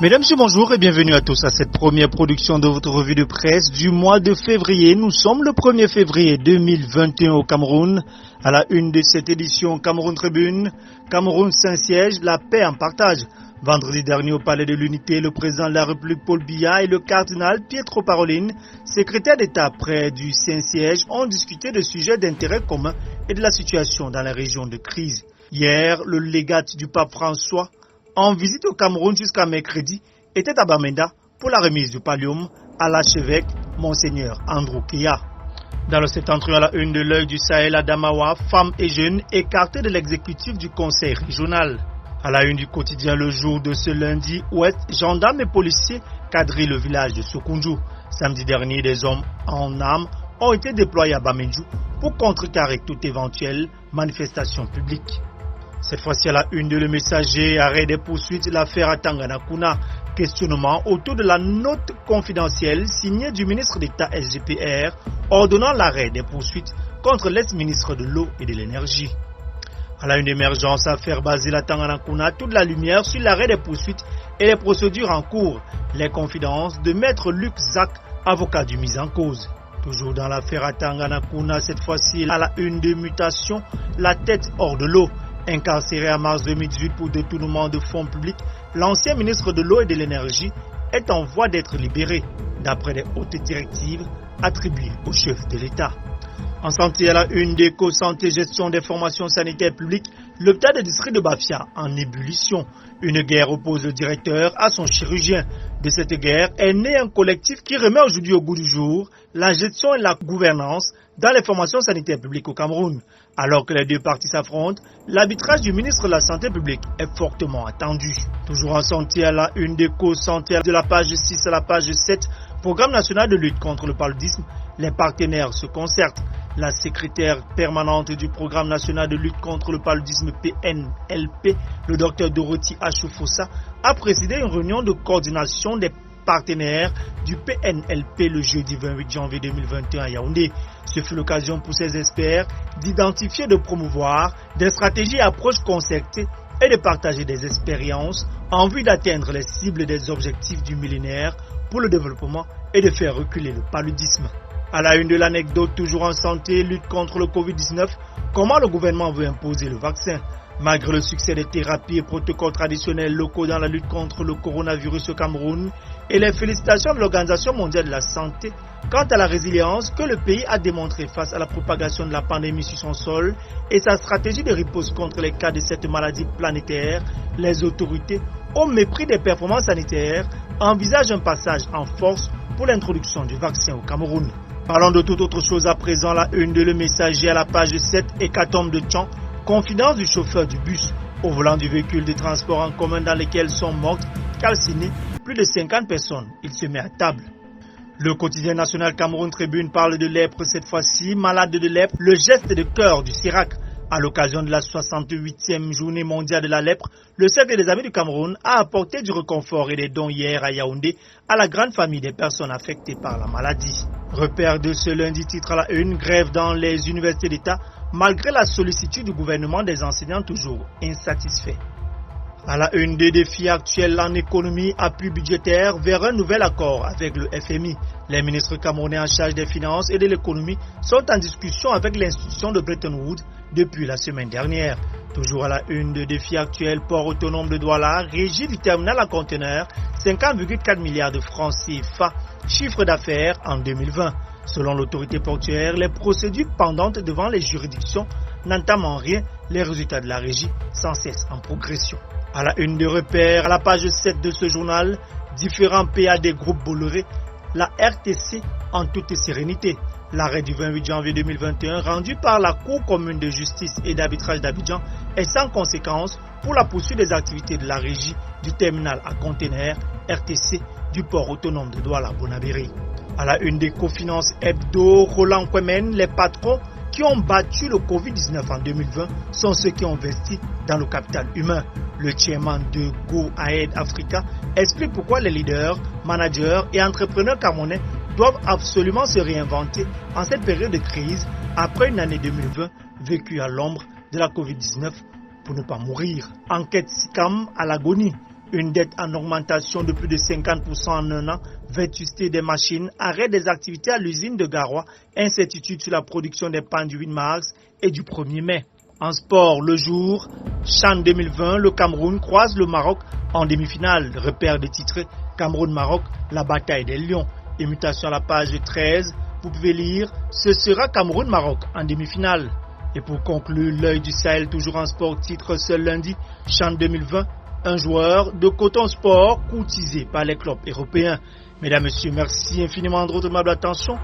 Mesdames, Messieurs, bonjour et bienvenue à tous à cette première production de votre revue de presse du mois de février. Nous sommes le 1er février 2021 au Cameroun. À la une de cette édition, Cameroun Tribune, Cameroun Saint-Siège, la paix en partage. Vendredi dernier au Palais de l'Unité, le président de la République Paul Biya et le cardinal Pietro Parolin, secrétaire d'État près du Saint-Siège, ont discuté de sujets d'intérêt commun et de la situation dans la région de crise. Hier, le légat du pape François, en visite au Cameroun jusqu'à mercredi, était à Bamenda pour la remise du pallium à l'archevêque Monseigneur Andrew Keya. Dans le septentrion à la une de l'œil du Sahel à Damawa, femmes et jeunes écartés de l'exécutif du conseil régional. À la une du quotidien Le Jour de ce lundi, ouest, gendarmes et policiers quadrillent le village de Sokunju. Samedi dernier, des hommes en armes ont été déployés à Bamendjou pour contrecarrer toute éventuelle manifestation publique. Cette fois-ci à la une de Le Messager, arrêt des poursuites, l'affaire à Tanganakuna. Questionnement autour de la note confidentielle signée du ministre d'État SGPR ordonnant l'arrêt des poursuites contre l'ex-ministre de l'eau et de l'énergie. À la une d'émergence, affaire Basile à Tanganakuna, toute la lumière sur l'arrêt des poursuites et les procédures en cours. Les confidences de maître Luc Zak, avocat du mis en cause. Toujours dans l'affaire à Tanganakuna, cette fois-ci à la une de mutation, la tête hors de l'eau. Incarcéré en mars 2018 pour détournement de fonds publics, l'ancien ministre de l'eau et de l'énergie est en voie d'être libéré, d'après les hautes directives attribuées au chef de l'État. En santé à la une d'Éco-Santé, gestion des formations sanitaires publiques, l'hôpital de district de Bafia en ébullition. Une guerre oppose le directeur à son chirurgien. De cette guerre est né un collectif qui remet aujourd'hui au goût du jour la gestion et la gouvernance dans les formations sanitaires publiques au Cameroun. Alors que les deux parties s'affrontent, l'arbitrage du ministre de la Santé publique est fortement attendu. Toujours en santé à la une d'Éco-Santé de la page 6 à la page 7, Programme national de lutte contre le paludisme, les partenaires se concertent. La secrétaire permanente du Programme national de lutte contre le paludisme PNLP, le docteur Dorothy Achofossa, a présidé une réunion de coordination des partenaires du PNLP le jeudi 28 janvier 2021 à Yaoundé. Ce fut l'occasion pour ces experts d'identifier et de promouvoir des stratégies et approches concertées et de partager des expériences en vue d'atteindre les cibles des objectifs du millénaire pour le développement et de faire reculer le paludisme. À la une de l'anecdote, toujours en santé, lutte contre le Covid-19, comment le gouvernement veut imposer le vaccin. Malgré le succès des thérapies et protocoles traditionnels locaux dans la lutte contre le coronavirus au Cameroun et les félicitations de l'Organisation mondiale de la santé quant à la résilience que le pays a démontrée face à la propagation de la pandémie sur son sol et sa stratégie de riposte contre les cas de cette maladie planétaire, les autorités, au mépris des performances sanitaires, envisagent un passage en force pour l'introduction du vaccin au Cameroun. Parlons de toute autre chose à présent, la une de Le Messager à la page 7, hécatombe de Tchan, confidence du chauffeur du bus au volant du véhicule de transport en commun dans lequel sont mortes, calcinées, plus de 50 personnes. Il se met à table. Le quotidien national Cameroun Tribune parle de lèpre cette fois-ci, malade de lèpre, le geste de cœur du CIRAC. À l'occasion de la 68e journée mondiale de la lèpre, le Cercle des Amis du Cameroun a apporté du réconfort et des dons hier à Yaoundé à la grande famille des personnes affectées par la maladie. Repère de ce lundi, titre à la une, grève dans les universités d'État, malgré la sollicitude du gouvernement des enseignants toujours insatisfaits. À la une des défis actuels en économie, appui budgétaire vers un nouvel accord avec le FMI. Les ministres camerounais en charge des finances et de l'économie sont en discussion avec l'institution de Bretton Woods depuis la semaine dernière. Toujours à la une de défis actuels, port autonome de Douala, régie du terminal à conteneurs, 50,4 milliards de francs CFA, chiffre d'affaires en 2020. Selon l'autorité portuaire, les procédures pendantes devant les juridictions n'entament en rien les résultats de la régie, sans cesse en progression. À la une de repères, à la page 7 de ce journal, différents PAD groupes Bolloré, la RTC en toute sérénité. L'arrêt du 28 janvier 2021 rendu par la Cour commune de justice et d'arbitrage d'Abidjan est sans conséquence pour la poursuite des activités de la régie du terminal à conteneurs RTC du port autonome de Douala-Bonabéry. À la une des Cofinances Hebdo, Roland Kwemen, les patrons qui ont battu le Covid-19 en 2020 sont ceux qui ont investi dans le capital humain. Le chairman de Go Ahead Africa explique pourquoi les leaders, managers et entrepreneurs camerounais doivent absolument se réinventer en cette période de crise après une année 2020 vécue à l'ombre de la Covid-19 pour ne pas mourir. Enquête SICAM à l'agonie. Une dette en augmentation de plus de 50% en un an, vétusté des machines, arrêt des activités à l'usine de Garoua, incertitude sur la production des pannes du 8 mars et du 1er mai. En sport, le jour, CHAN 2020, le Cameroun croise le Maroc en demi-finale. Repère des titres, Cameroun-Maroc, la bataille des lions. Immutation à la page 13, vous pouvez lire, ce sera Cameroun-Maroc en demi-finale. Et pour conclure, l'œil du Sahel, toujours en sport, titre ce lundi, CHAN 2020, un joueur de Coton Sport courtisé par les clubs européens. Mesdames, Messieurs, merci infiniment de votre aimable attention.